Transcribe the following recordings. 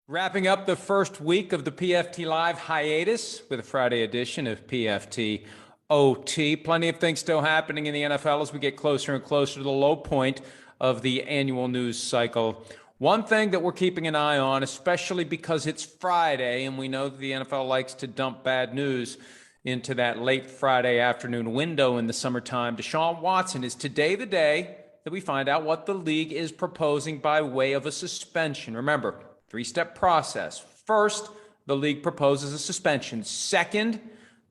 Wrapping up the first week of the PFT Live hiatus with a Friday edition of PFT OT. Plenty of things still happening in the NFL as we get closer and closer to the low point of the annual news cycle. One thing that we're keeping an eye on, especially because it's Friday and we know that the NFL likes to dump bad news into that late Friday afternoon window in the summertime. Deshaun Watson, is today the day that we find out what the league is proposing by way of a suspension? Remember, three-step process. First, the league proposes a suspension. Second,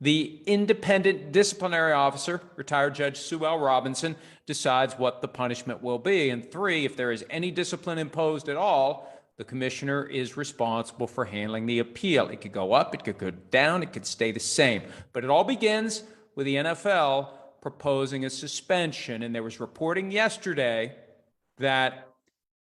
the independent disciplinary officer, retired Judge Sue L. Robinson, decides what the punishment will be. And three, if there is any discipline imposed at all, the commissioner is responsible for handling the appeal. It could go up, it could go down, it could stay the same. But it all begins with the NFL proposing a suspension. And there was reporting yesterday that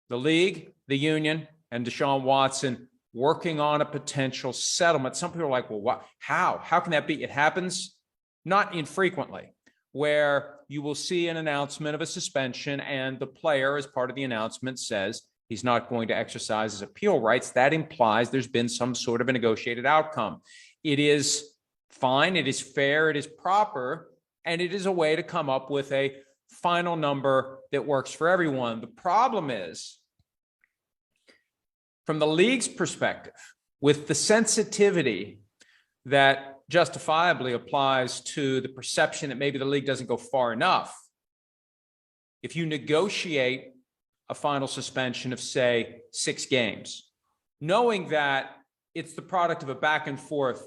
the league, the union, and Deshaun Watson working on a potential settlement. Some people are like, well, what? How can that be? It happens not infrequently where you will see an announcement of a suspension and the player, as part of the announcement, says he's not going to exercise his appeal rights. That implies there's been some sort of a negotiated outcome. It is fine, it is fair, it is proper, and it is a way to come up with a final number that works for everyone. The problem is, from the league's perspective, with the sensitivity that justifiably applies to the perception that maybe the league doesn't go far enough, if you negotiate a final suspension of, say, 6 games, knowing that it's the product of a back and forth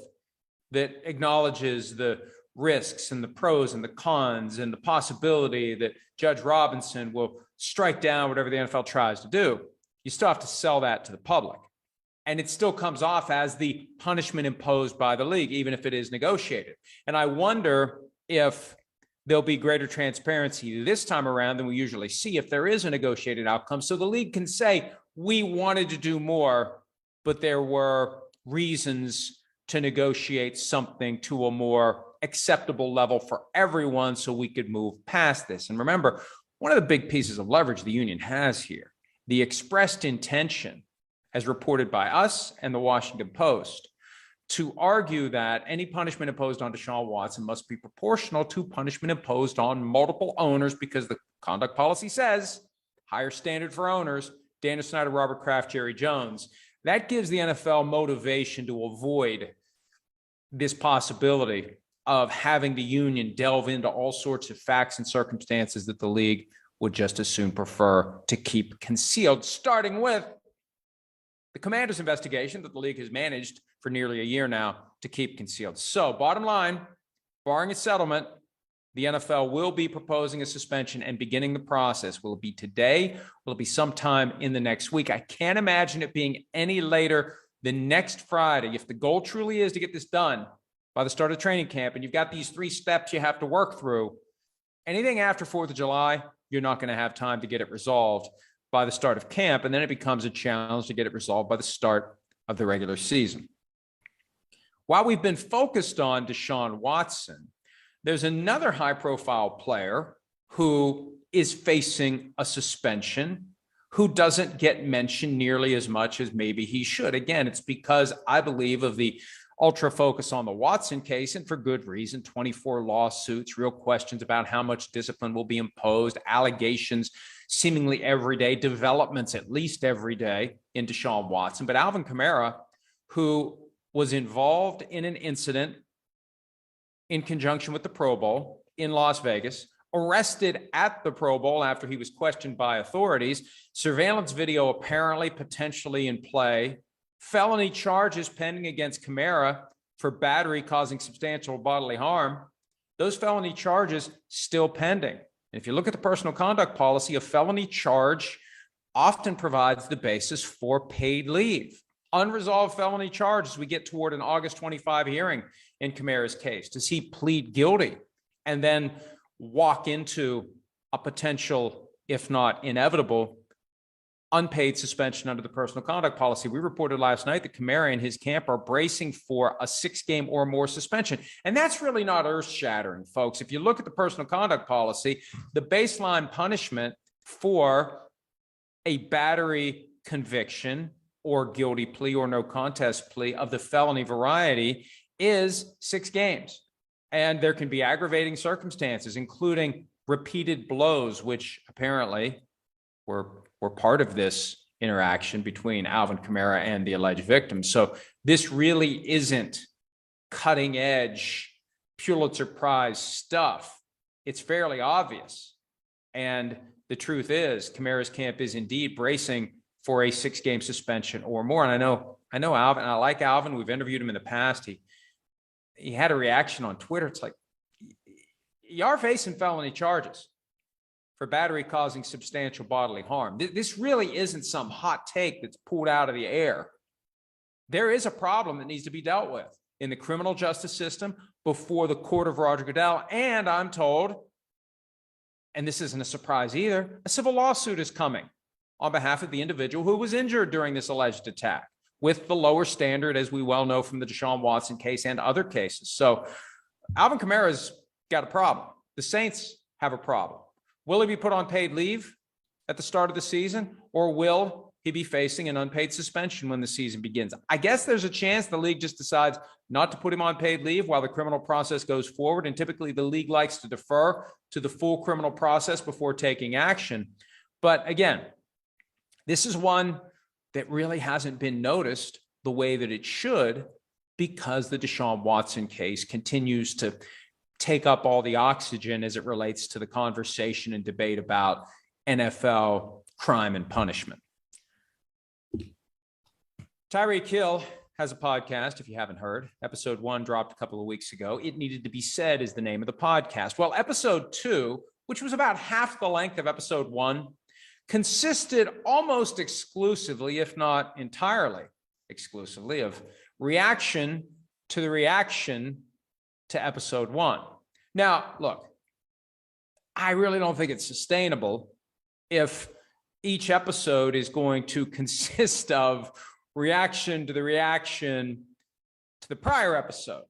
that acknowledges the risks and the pros and the cons and the possibility that Judge Robinson will strike down whatever the NFL tries to do, you still have to sell that to the public. And it still comes off as the punishment imposed by the league, even if it is negotiated. And I wonder if there'll be greater transparency this time around than we usually see if there is a negotiated outcome. So the league can say, we wanted to do more, but there were reasons to negotiate something to a more acceptable level for everyone so we could move past this. And remember, one of the big pieces of leverage the union has here, the expressed intention, as reported by us and the Washington Post, to argue that any punishment imposed on Deshaun Watson must be proportional to punishment imposed on multiple owners, because the conduct policy says higher standard for owners, Daniel Snyder, Robert Kraft, Jerry Jones. That gives the NFL motivation to avoid this possibility of having the union delve into all sorts of facts and circumstances that the league would just as soon prefer to keep concealed, starting with the Commanders' investigation that the league has managed for nearly a year now to keep concealed. So, bottom line, barring a settlement, the NFL will be proposing a suspension and beginning the process. Will it be today? Will it be sometime in the next week? I can't imagine it being any later than next Friday. If the goal truly is to get this done by the start of training camp, and you've got these 3 steps you have to work through, anything after 4th of July, you're not going to have time to get it resolved by the start of camp, and then it becomes a challenge to get it resolved by the start of the regular season. While we've been focused on Deshaun Watson, there's another high-profile player who is facing a suspension who doesn't get mentioned nearly as much as maybe he should. Again, it's because I believe of the ultra focus on the Watson case, and for good reason. 24 lawsuits, real questions about how much discipline will be imposed, allegations seemingly every day, developments at least every day in Deshaun Watson. But Alvin Kamara, who was involved in an incident in conjunction with the Pro Bowl in Las Vegas, arrested at the Pro Bowl after he was questioned by authorities, surveillance video apparently potentially in play, felony charges pending against Kamara for battery causing substantial bodily harm. Those felony charges still pending. And if you look at the personal conduct policy, a felony charge often provides the basis for paid leave. Unresolved felony charges, we get toward an August 25 hearing in Kamara's case. Does he plead guilty and then walk into a potential, if not inevitable, unpaid suspension under the personal conduct policy? We reported last night that Kamara and his camp are bracing for a 6-game or more suspension. And that's really not earth-shattering, folks. If you look at the personal conduct policy, the baseline punishment for a battery conviction or guilty plea or no contest plea of the felony variety is 6 games. And there can be aggravating circumstances, including repeated blows, which apparently were part of this interaction between Alvin Kamara and the alleged victim. So this really isn't cutting edge Pulitzer Prize stuff. It's fairly obvious. And the truth is, Kamara's camp is indeed bracing for a 6-game suspension or more. And I know Alvin, and I like Alvin. We've interviewed him in the past. He had a reaction on Twitter. It's like, you are facing felony charges for battery causing substantial bodily harm. This really isn't some hot take that's pulled out of the air. There is a problem that needs to be dealt with in the criminal justice system before the court of Roger Goodell. And I'm told, and this isn't a surprise either, a civil lawsuit is coming on behalf of the individual who was injured during this alleged attack, with the lower standard, as we well know from the Deshaun Watson case and other cases. So Alvin Kamara's got a problem. The Saints have a problem. Will he be put on paid leave at the start of the season, or will he be facing an unpaid suspension when the season begins? I guess there's a chance the league just decides not to put him on paid leave while the criminal process goes forward. And typically the league likes to defer to the full criminal process before taking action. But again, this is one that really hasn't been noticed the way that it should, because the Deshaun Watson case continues to take up all the oxygen as it relates to the conversation and debate about NFL crime and punishment. Tyreek Hill has a podcast, if you haven't heard. Episode 1 dropped a couple of weeks ago. It Needed to Be Said is the name of the podcast. Well, episode 2, which was about half the length of episode 1, consisted almost exclusively, if not entirely exclusively, of reaction to the reaction to episode 1. Now, look, I really don't think it's sustainable if each episode is going to consist of reaction to the prior episode.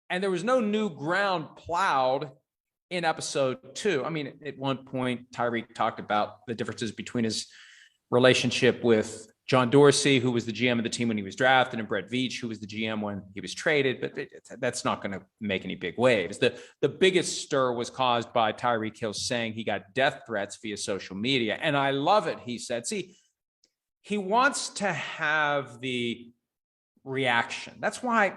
And there was no new ground plowed in episode 2. I mean, at one point, Tyreek talked about the differences between his relationship with John Dorsey, who was the GM of the team when he was drafted, and Brett Veach, who was the GM when he was traded. But that's not going to make any big waves. The biggest stir was caused by Tyreek Hill saying he got death threats via social media. And I love it, he said. See, he wants to have the reaction. That's why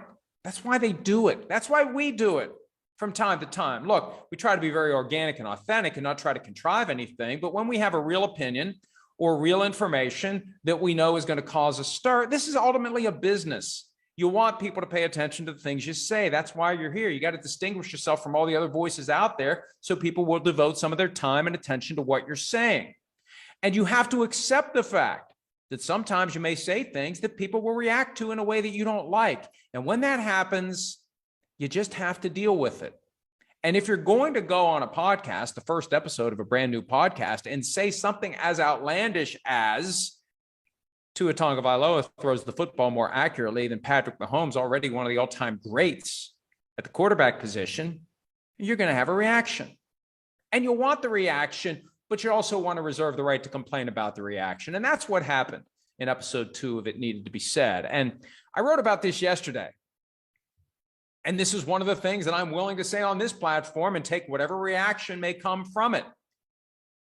they do it. That's why we do it from time to time. Look, we try to be very organic and authentic and not try to contrive anything. But when we have a real opinion or real information that we know is going to cause a stir, this is ultimately a business. You want people to pay attention to the things you say. That's why you're here. You got to distinguish yourself from all the other voices out there so people will devote some of their time and attention to what you're saying. And you have to accept the fact that sometimes you may say things that people will react to in a way that you don't like. And when that happens, you just have to deal with it. And if you're going to go on a podcast, the first episode of a brand new podcast, and say something as outlandish as Tua Tagovailoa throws the football more accurately than Patrick Mahomes, already one of the all-time greats at the quarterback position, you're going to have a reaction. And you'll want the reaction, but you also want to reserve the right to complain about the reaction. And that's what happened in episode 2 of It Needed to Be Said. And I wrote about this yesterday. And this is one of the things that I'm willing to say on this platform and take whatever reaction may come from it.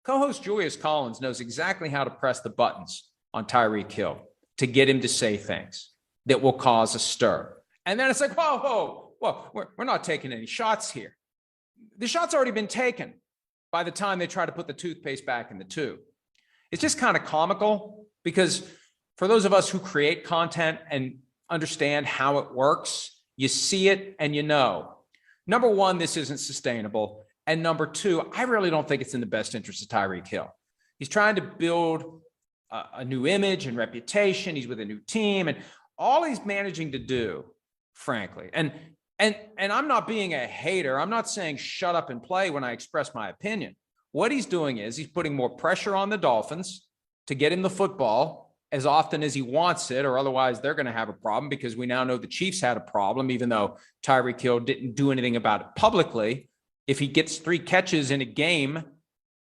Co-host Julius Collins knows exactly how to press the buttons on Tyreek Hill to get him to say things that will cause a stir. And then it's like, whoa, we're not taking any shots here. The shot's already been taken by the time they try to put the toothpaste back in the tube. It's just kind of comical because for those of us who create content and understand how it works, you see it and you know. Number one, this isn't sustainable. And number two, I really don't think it's in the best interest of Tyreek Hill. He's trying to build a new image and reputation. He's with a new team and all he's managing to do, frankly. And I'm not being a hater. I'm not saying shut up and play when I express my opinion. What he's doing is he's putting more pressure on the Dolphins to get him the football as often as he wants it, or otherwise they're going to have a problem, because we now know the Chiefs had a problem, even though Tyreek Hill didn't do anything about it publicly. If he gets 3 catches in a game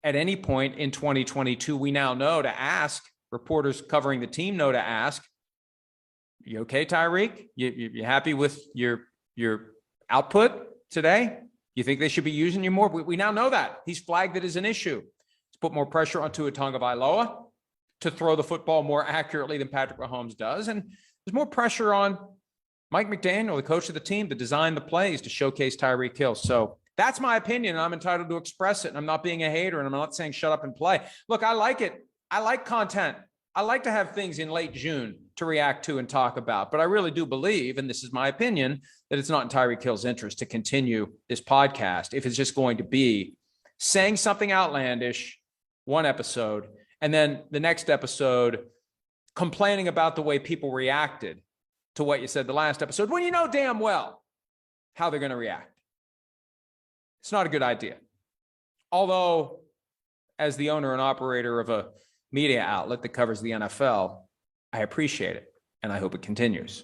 at any point in 2022, we now know to ask reporters covering the team know to ask, you okay, Tyreek? You happy with your output today? You think they should be using you more? We now know that. He's flagged it as an issue. It's put more pressure on Tua Tagovailoa to throw the football more accurately than Patrick Mahomes does. And there's more pressure on Mike McDaniel, the coach of the team, to design the plays to showcase Tyreek Hill. So that's my opinion, and I'm entitled to express it. And I'm not being a hater, and I'm not saying shut up and play. Look, I like it. I like content. I like to have things in late June to react to and talk about. But I really do believe, and this is my opinion, that it's not in Tyreek Hill's interest to continue this podcast if it's just going to be saying something outlandish one episode, and then the next episode complaining about the way people reacted to what you said the last episode, when you know damn well how they're going to react. It's not a good idea. Although, as the owner and operator of a media outlet that covers the NFL, I appreciate it, and I hope it continues.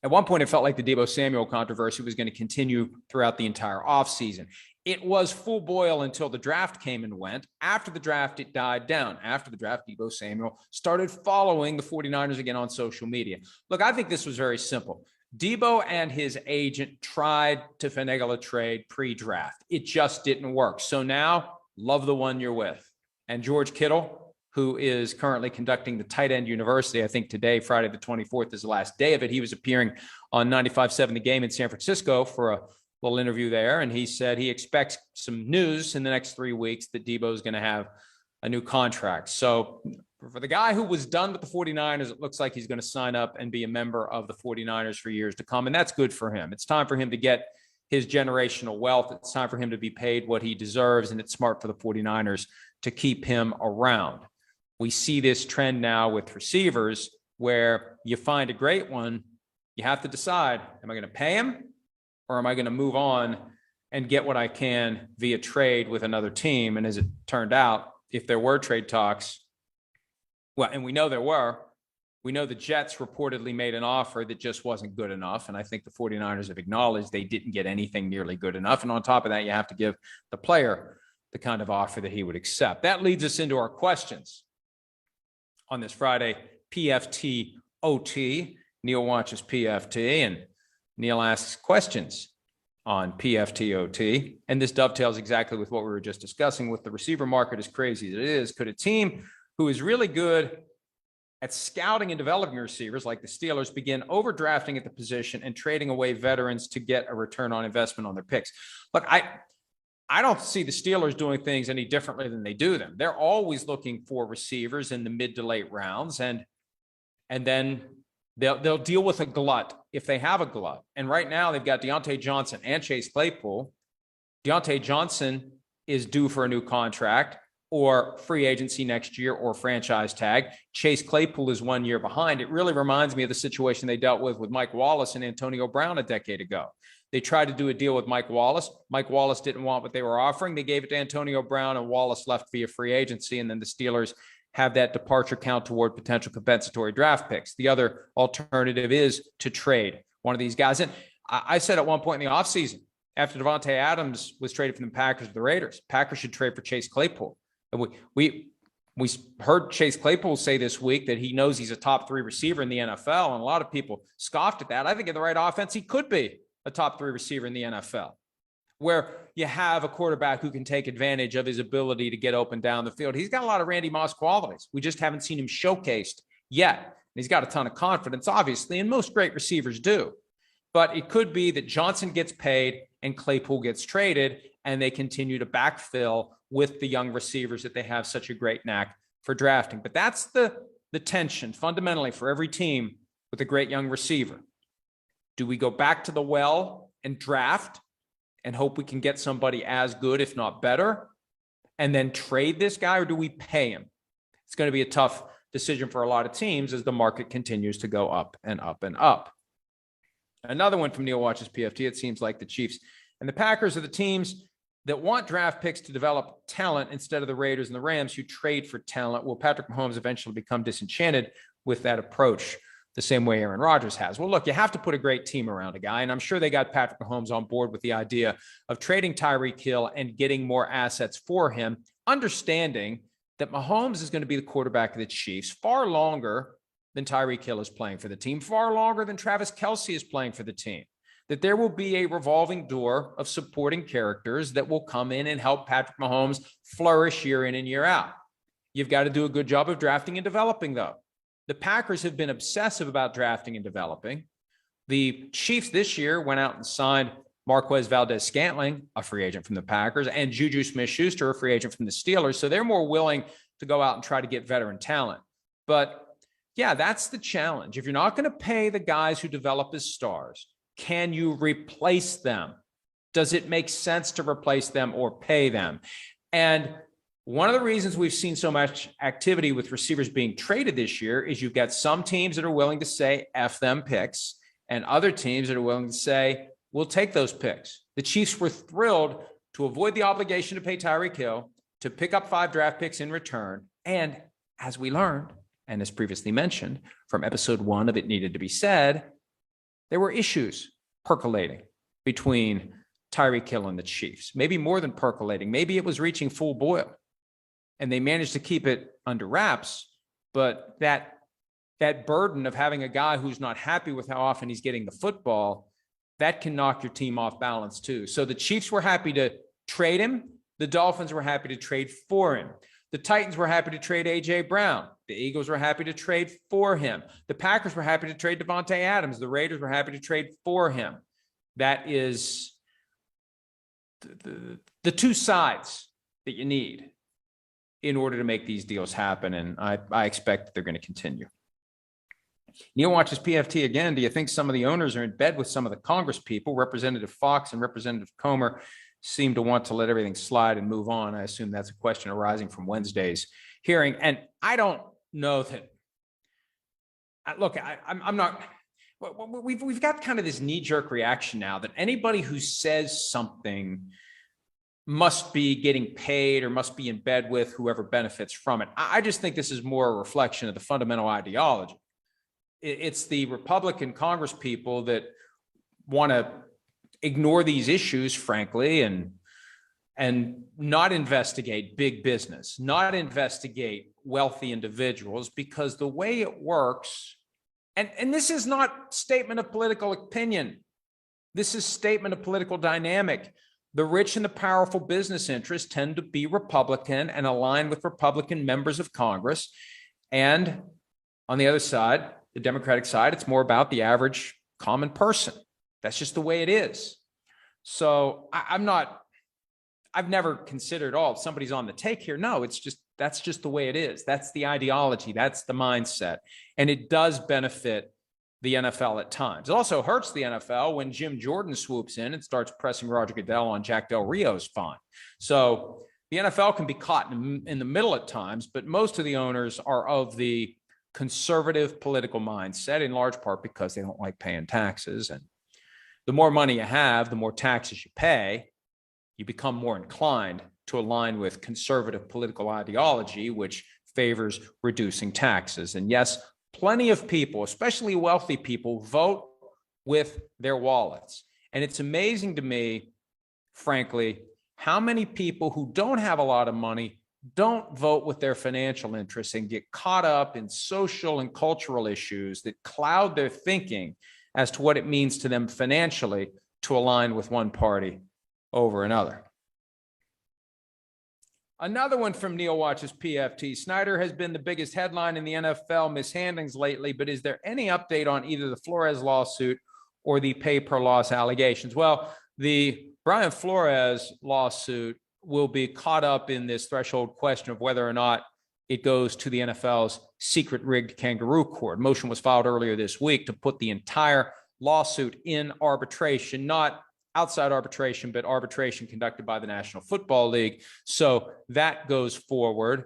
At one point, it felt like the Deebo Samuel controversy was going to continue throughout the entire offseason. It was full boil until the draft came and went. After the draft, it died down. After the draft, Deebo Samuel started following the 49ers again on social media. Look, I think this was very simple. Deebo and his agent tried to finagle a trade pre-draft. It just didn't work. So now, love the one you're with. And George Kittle, who is currently conducting the Tight End University, I think today, Friday the 24th, is the last day of it. He was appearing on 95.7 The Game in San Francisco for a little interview there, and he said he expects some news in the next 3 weeks that Deebo is going to have a new contract. So for the guy who was done with the 49ers, it looks like he's going to sign up and be a member of the 49ers for years to come, and that's good for him. It's time for him to get his generational wealth. It's time for him to be paid what he deserves, and it's smart for the 49ers to keep him around. We see this trend now with receivers where you find a great one, you have to decide, am I going to pay him or am I going to move on and get what I can via trade with another team? And as it turned out, if there were trade talks, well, and we know there were, we know the Jets reportedly made an offer that just wasn't good enough. And I think the 49ers have acknowledged they didn't get anything nearly good enough. And on top of that, you have to give the player the kind of offer that he would accept. That leads us into our questions on this Friday, PFT OT. Neil watches PFT, and Neil asks questions on PFT OT. And this dovetails exactly with what we were just discussing with the receiver market, as crazy as it is. Could a team who is really good at scouting and developing receivers like the Steelers begin overdrafting at the position and trading away veterans to get a return on investment on their picks? Look, I don't see the Steelers doing things any differently than they do them. They're always looking for receivers in the mid to late rounds, and then they'll deal with a glut if they have a glut. And right now they've got Deontay Johnson and Chase Claypool. Deontay Johnson is due for a new contract or free agency next year or franchise tag. Chase Claypool is 1 year behind. It really reminds me of the situation they dealt with Mike Wallace and Antonio Brown a decade ago. They tried to do a deal with Mike Wallace. Mike Wallace didn't want what they were offering. They gave it to Antonio Brown, and Wallace left via free agency. And then the Steelers have that departure count toward potential compensatory draft picks. The other alternative is to trade one of these guys. And I said at one point in the offseason, after Devontae Adams was traded from the Packers to the Raiders, Packers should trade for Chase Claypool. And we heard Chase Claypool say this week that he knows he's a top 3 receiver in the NFL. And a lot of people scoffed at that. I think in the right offense, he could be a top 3 receiver in the NFL, where you have a quarterback who can take advantage of his ability to get open down the field. He's got a lot of Randy Moss qualities. We just haven't seen him showcased yet. And he's got a ton of confidence, obviously, and most great receivers do. But it could be that Johnson gets paid and Claypool gets traded, and they continue to backfill with the young receivers that they have such a great knack for drafting. But that's the tension fundamentally for every team with a great young receiver. Do we go back to the well and draft and hope we can get somebody as good, if not better, and then trade this guy, or do we pay him? It's going to be a tough decision for a lot of teams as the market continues to go up and up and up. Another one from Neil Watches PFT. It seems like the Chiefs and the Packers are the teams that want draft picks to develop talent instead of the Raiders and the Rams who trade for talent. Will Patrick Mahomes eventually become disenchanted with that approach the same way Aaron Rodgers has? Well, look, you have to put a great team around a guy, and I'm sure they got Patrick Mahomes on board with the idea of trading Tyreek Hill and getting more assets for him, understanding that Mahomes is going to be the quarterback of the Chiefs far longer than Tyreek Hill is playing for the team, far longer than Travis Kelce is playing for the team, that there will be a revolving door of supporting characters that will come in and help Patrick Mahomes flourish year in and year out. You've got to do a good job of drafting and developing, though. The Packers have been obsessive about drafting and developing. The Chiefs this year went out and signed Marquez Valdez-Scantling, a free agent from the Packers, and Juju Smith-Schuster, a free agent from the Steelers. So they're more willing to go out and try to get veteran talent. But yeah, that's the challenge. If you're not going to pay the guys who develop as stars, can you replace them? Does it make sense to replace them or pay them? And one of the reasons we've seen so much activity with receivers being traded this year is you've got some teams that are willing to say F them picks and other teams that are willing to say, we'll take those picks. The Chiefs were thrilled to avoid the obligation to pay Tyreek Hill, to pick up 5 draft picks in return. And as we learned, and as previously mentioned from episode 1 of It Needed to Be Said, there were issues percolating between Tyreek Hill and the Chiefs. Maybe more than percolating. Maybe it was reaching full boil. And they managed to keep it under wraps. But that burden of having a guy who's not happy with how often he's getting the football, that can knock your team off balance too. So the Chiefs were happy to trade him. The Dolphins were happy to trade for him. The Titans were happy to trade A.J. Brown. The Eagles were happy to trade for him. The Packers were happy to trade Devontae Adams. The Raiders were happy to trade for him. That is the two sides that you need in order to make these deals happen. And I expect that they're going to continue. Neil watches PFT again. Do you think some of the owners are in bed with some of the Congress people? Representative Fox and Representative Comer seem to want to let everything slide and move on. I assume that's a question arising from Wednesday's hearing. And I don't know that. Look, I'm not. We've got kind of this knee-jerk reaction now that anybody who says something must be getting paid or must be in bed with whoever benefits from it. I just think this is more a reflection of the fundamental ideology. It's the Republican Congress people that want to ignore these issues, frankly, and not investigate big business, not investigate wealthy individuals, because the way it works, and this is not statement of political opinion. This is statement of political dynamic. The rich and the powerful business interests tend to be Republican and align with Republican members of Congress. And on the other side, the Democratic side, it's more about the average common person. That's just the way it is. So I've never considered, if somebody's on the take here. No, that's just the way it is. That's the ideology. That's the mindset. And it does benefit the NFL at times. It also hurts the NFL when Jim Jordan swoops in and starts pressing Roger Goodell on Jack Del Rio's fine. So the NFL can be caught in the middle at times, but most of the owners are of the conservative political mindset, in large part because they don't like paying taxes. And the more money you have, the more taxes you pay, you become more inclined to align with conservative political ideology, which favors reducing taxes. And yes, plenty of people, especially wealthy people, vote with their wallets. And it's amazing to me, frankly, how many people who don't have a lot of money don't vote with their financial interests and get caught up in social and cultural issues that cloud their thinking as to what it means to them financially to align with one party over another. Another one from Neil Watches PFT. Snyder has been the biggest headline in the NFL mishandlings lately, but is there any update on either the Flores lawsuit or the pay per loss allegations? Well, the Brian Flores lawsuit will be caught up in this threshold question of whether or not it goes to the NFL's secret rigged kangaroo court. Motion was filed earlier this week to put the entire lawsuit in arbitration, not outside arbitration, but arbitration conducted by the National Football League. So that goes forward.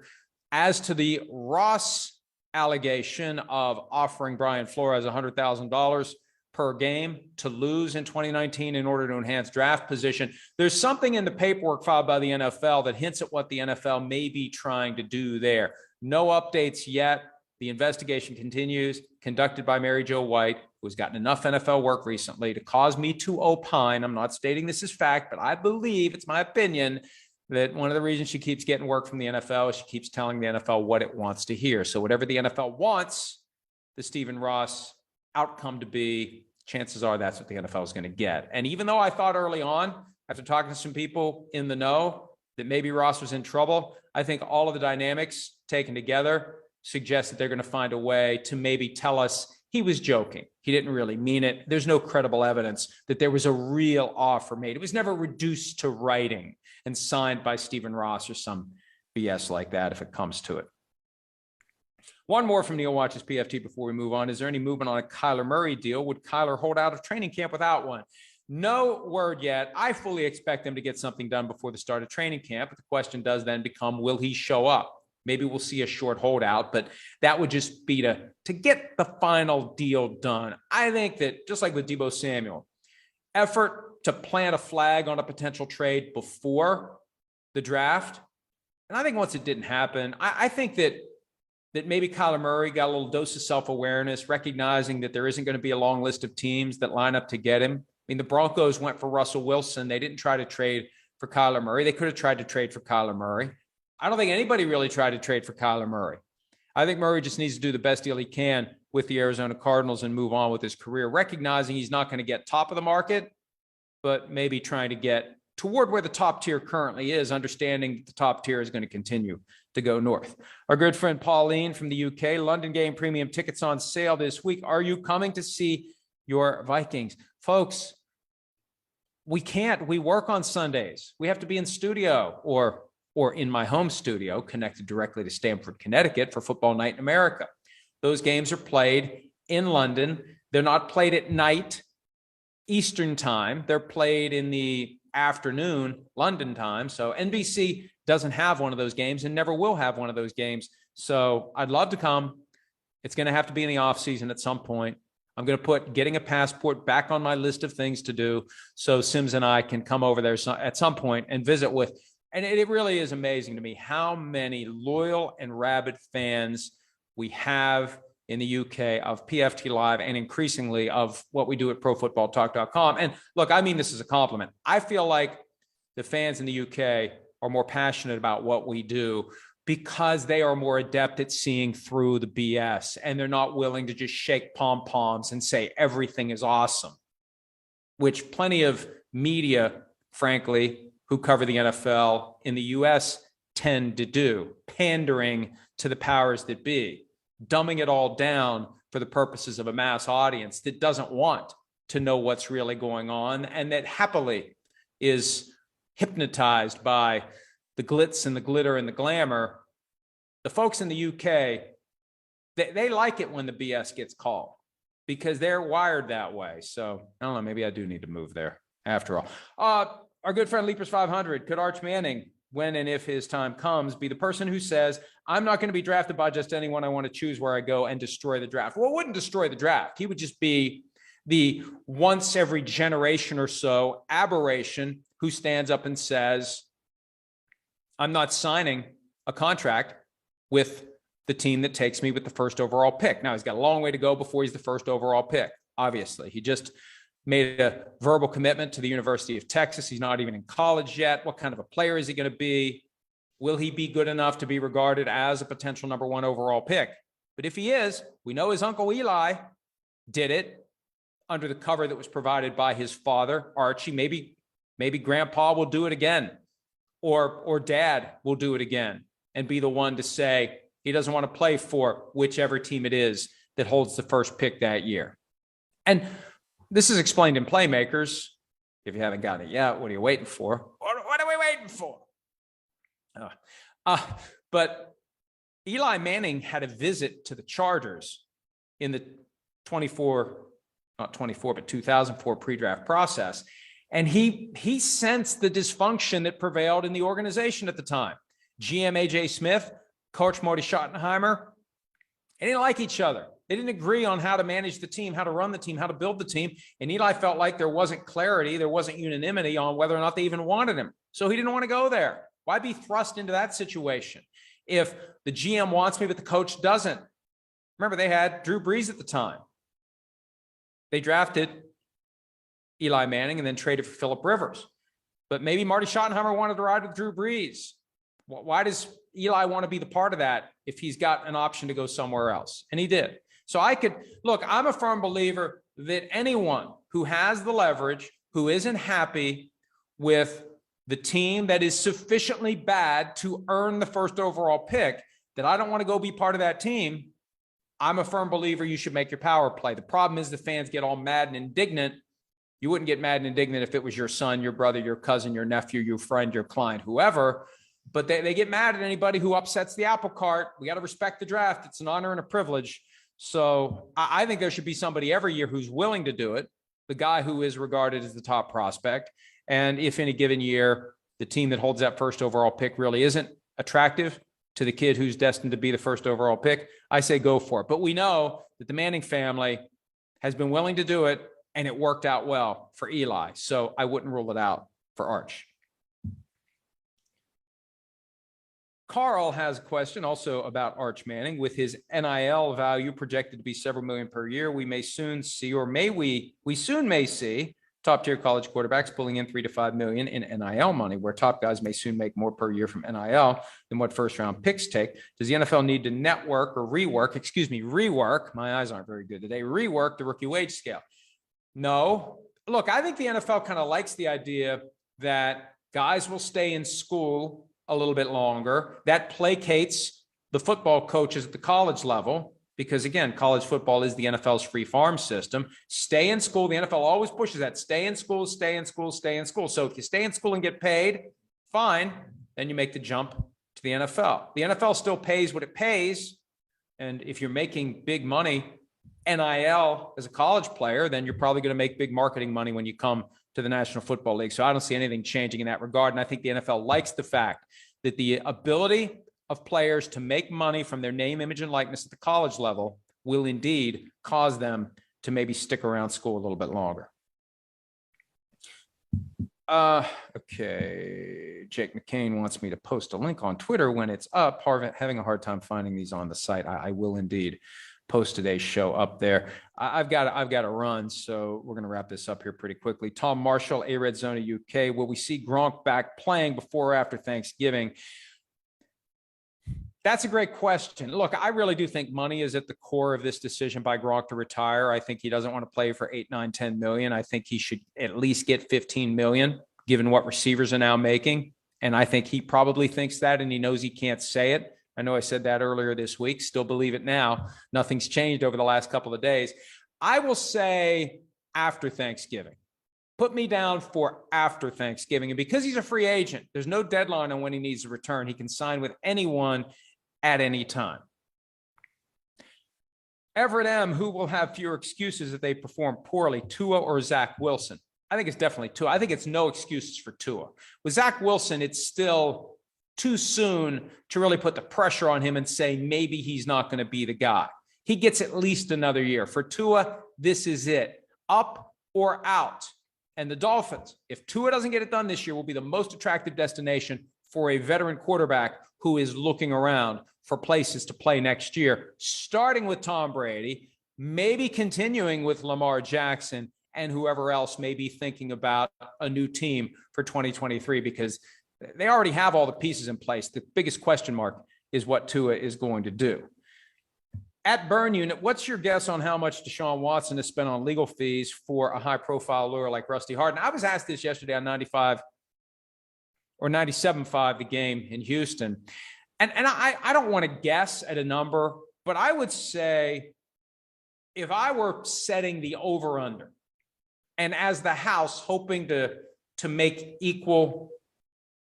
As to the Ross allegation of offering Brian Flores $100,000 per game to lose in 2019 in order to enhance draft position, there's something in the paperwork filed by the NFL that hints at what the NFL may be trying to do there. No updates yet. The investigation continues, conducted by Mary Jo White, who has gotten enough NFL work recently to cause me to opine. I'm not stating this as fact, but I believe, it's my opinion, that one of the reasons she keeps getting work from the NFL is she keeps telling the NFL what it wants to hear. So whatever the NFL wants the Stephen Ross outcome to be, chances are that's what the NFL is going to get. And even though I thought early on, after talking to some people in the know, that maybe Ross was in trouble, I think all of the dynamics taken together suggest that they're going to find a way to maybe tell us he was joking. He didn't really mean it. There's no credible evidence that there was a real offer made. It was never reduced to writing and signed by Stephen Ross or some BS like that if it comes to it. One more from Neil Watch's PFT before we move on. Is there any movement on a Kyler Murray deal? Would Kyler hold out of training camp without one? No word yet. I fully expect them to get something done before the start of training camp. But the question does then become, will he show up? Maybe we'll see a short holdout, but that would just be to get the final deal done. I think that just like with Deebo Samuel, effort to plant a flag on a potential trade before the draft. And I think once it didn't happen, I think that maybe Kyler Murray got a little dose of self-awareness, recognizing that there isn't going to be a long list of teams that line up to get him. I mean, the Broncos went for Russell Wilson. They didn't try to trade for Kyler Murray. They could have tried to trade for Kyler Murray. I don't think anybody really tried to trade for Kyler Murray. I think Murray just needs to do the best deal he can with the Arizona Cardinals and move on with his career, recognizing he's not going to get top of the market, but maybe trying to get toward where the top tier currently is, understanding that the top tier is going to continue to go north. Our good friend Pauline from the UK, London game premium tickets on sale this week. Are you coming to see your Vikings? Folks, we can't. We work on Sundays. We have to be in studio or in my home studio connected directly to Stamford, Connecticut for Football Night in America. Those games are played in London. They're not played at night, Eastern time. They're played in the afternoon, London time. So NBC doesn't have one of those games and never will have one of those games. So I'd love to come. It's going to have to be in the offseason at some point. I'm going to put getting a passport back on my list of things to do so Sims and I can come over there at some point and visit with. And it really is amazing to me how many loyal and rabid fans we have in the UK of PFT Live and increasingly of what we do at ProFootballTalk.com. And look, I mean this as a compliment. I feel like the fans in the UK are more passionate about what we do because they are more adept at seeing through the BS and they're not willing to just shake pom-poms and say everything is awesome, which plenty of media, frankly, who cover the NFL in the US tend to do, pandering to the powers that be, dumbing it all down for the purposes of a mass audience that doesn't want to know what's really going on and that happily is hypnotized by the glitz and the glitter and the glamour. The folks in the UK, they like it when the BS gets called because they're wired that way. So I don't know, maybe I do need to move there after all. Our good friend Leapers 500, could Archie Manning, when and if his time comes, be the person who says, I'm not going to be drafted by just anyone. I want to choose where I go and destroy the draft? Well, it wouldn't destroy the draft. He would just be the once every generation or so aberration who stands up and says, I'm not signing a contract with the team that takes me with the first overall pick. Now, he's got a long way to go before he's the first overall pick, obviously. He just made a verbal commitment to the University of Texas. He's not even in college yet. What kind of a player is he going to be? Will he be good enough to be regarded as a potential number one overall pick? But if he is, we know his uncle Eli did it under the cover that was provided by his father, Archie. Maybe grandpa will do it again, or dad will do it again and be the one to say he doesn't want to play for whichever team it is that holds the first pick that year. And this is explained in Playmakers. If you haven't gotten it yet, what are you waiting for? What are we waiting for? But Eli Manning had a visit to the Chargers in the 2004 pre-draft process. And he sensed the dysfunction that prevailed in the organization at the time. GM A.J. Smith, Coach Marty Schottenheimer, they didn't like each other. They didn't agree on how to manage the team, how to run the team, how to build the team. And Eli felt like there wasn't clarity, there wasn't unanimity on whether or not they even wanted him. So he didn't want to go there. Why be thrust into that situation? If the GM wants me, but the coach doesn't. Remember, they had Drew Brees at the time. They drafted Eli Manning and then traded for Phillip Rivers. But maybe Marty Schottenheimer wanted to ride with Drew Brees. Why does Eli want to be the part of that if he's got an option to go somewhere else? And he did. So I'm a firm believer that anyone who has the leverage, who isn't happy with the team that is sufficiently bad to earn the first overall pick, that I don't want to go be part of that team, I'm a firm believer you should make your power play. The problem is the fans get all mad and indignant. You wouldn't get mad and indignant if it was your son, your brother, your cousin, your nephew, your friend, your client, whoever. But they get mad at anybody who upsets the apple cart. We got to respect the draft. It's an honor and a privilege. So I think there should be somebody every year who's willing to do it, the guy who is regarded as the top prospect. And if in a given year, the team that holds that first overall pick really isn't attractive to the kid who's destined to be the first overall pick, I say go for it. But we know that the Manning family has been willing to do it, and it worked out well for Eli. So I wouldn't rule it out for Arch. Carl has a question also about Arch Manning. With his NIL value projected to be several million per year, we may soon see, or we soon may see top-tier college quarterbacks pulling in $3 to $5 million in NIL money, where top guys may soon make more per year from NIL than what first-round picks take. Does the NFL need to rework, my eyes aren't very good today, rework the rookie wage scale? No. Look, I think the NFL kind of likes the idea that guys will stay in school a little bit longer. That placates the football coaches at the college level, because again, college football is the NFL's free farm system. Stay in school. The NFL always pushes that. Stay in school, stay in school, stay in school. So if you stay in school and get paid, fine. Then you make the jump to the NFL. The NFL still pays what it pays. And if you're making big money, NIL as a college player, then you're probably going to make big marketing money when you come to the National Football League. So I don't see anything changing in that regard. And I think the NFL likes the fact that the ability of players to make money from their name, image, and likeness at the college level will indeed cause them to maybe stick around school a little bit longer. Okay. Jake McCain wants me to post a link on Twitter when it's up. Having a hard time finding these on the site. I will indeed post today's show up there. I've got to run, so we're going to wrap this up here pretty quickly. Tom Marshall, A-Red Zona UK. Will we see Gronk back playing before or after Thanksgiving? That's a great question. Look, I really do think money is at the core of this decision by Gronk to retire. I think he doesn't want to play for 8, 9, 10 million. I think he should at least get 15 million, given what receivers are now making. And I think he probably thinks that, and he knows he can't say it. I know I said that earlier this week. Still believe it now. Nothing's changed over the last couple of days. I will say after Thanksgiving. Put me down for after Thanksgiving. And because he's a free agent, there's no deadline on when he needs to return. He can sign with anyone at any time. Everett M., who will have fewer excuses if they perform poorly, Tua or Zach Wilson? I think it's definitely Tua. I think it's no excuses for Tua. With Zach Wilson, it's still too soon to really put the pressure on him and say maybe he's not going to be the guy. He gets at least another year. For Tua, this is it. Up or out. And the Dolphins, if Tua doesn't get it done this year, will be the most attractive destination for a veteran quarterback who is looking around for places to play next year, starting with Tom Brady, maybe continuing with Lamar Jackson and whoever else may be thinking about a new team for 2023, because they already have all the pieces in place. The biggest question mark is what Tua is going to do. At Burn Unit, what's your guess on how much Deshaun Watson has spent on legal fees for a high-profile lawyer like Rusty Hardin? I was asked this yesterday on 95 or 97.5, the game in Houston. And I don't want to guess at a number, but I would say if I were setting the over-under and as the house hoping to make equal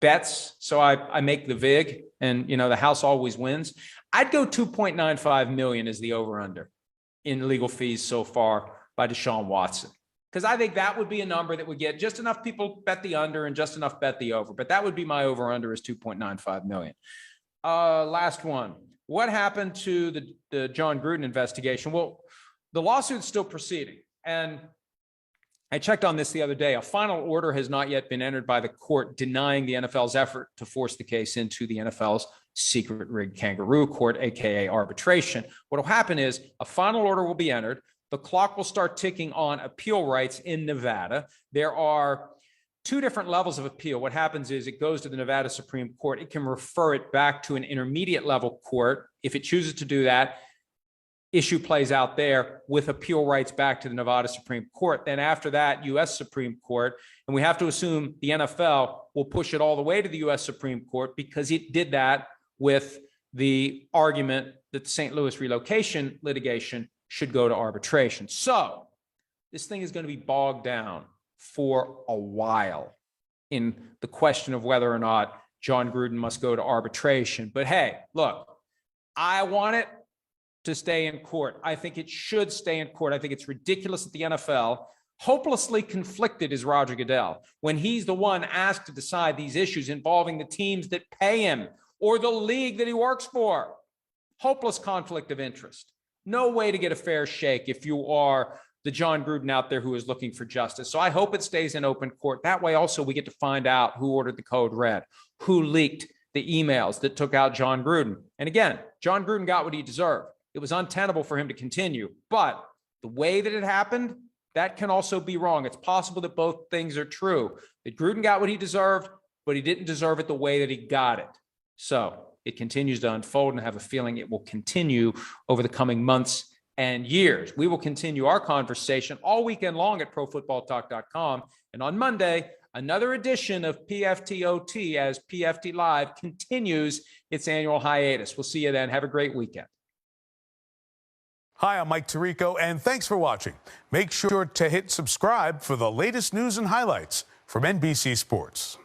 bets, so I make the VIG and, the house always wins, I'd go 2.95 million as the over-under in legal fees so far by Deshaun Watson. Because I think that would be a number that would get just enough people bet the under and just enough bet the over. But that would be my over-under is 2.95 million. Last one. What happened to the John Gruden investigation? Well, the lawsuit's still proceeding. And I checked on this the other day. A final order has not yet been entered by the court denying the NFL's effort to force the case into the NFL's secret rigged kangaroo court, aka arbitration. What will happen is a final order will be entered. The clock will start ticking on appeal rights in Nevada. There are two different levels of appeal. What happens is it goes to the Nevada Supreme Court. It can refer it back to an intermediate level court. If it chooses to do that, issue plays out there with appeal rights back to the Nevada Supreme Court. Then after that, U.S. Supreme Court. And we have to assume the NFL will push it all the way to the U.S. Supreme Court because it did that with the argument that the St. Louis relocation litigation should go to arbitration. So this thing is going to be bogged down for a while in the question of whether or not John Gruden must go to arbitration. But hey, look, I want it to stay in court. I think it should stay in court. I think it's ridiculous that the NFL, hopelessly conflicted is Roger Goodell, when he's the one asked to decide these issues involving the teams that pay him or the league that he works for. Hopeless conflict of interest. No way to get a fair shake if you are the John Gruden out there who is looking for justice. So I hope it stays in open court. That way also we get to find out who ordered the code red, who leaked the emails that took out John Gruden. And again, John Gruden got what he deserved. It was untenable for him to continue. But the way that it happened, that can also be wrong. It's possible that both things are true. That Gruden got what he deserved, but he didn't deserve it the way that he got it. So it continues to unfold, and I have a feeling it will continue over the coming months and years. We will continue our conversation all weekend long at ProFootballTalk.com. And on Monday, another edition of PFT OT as PFT Live continues its annual hiatus. We'll see you then. Have a great weekend. Hi, I'm Mike Tirico, and thanks for watching. Make sure to hit subscribe for the latest news and highlights from NBC Sports.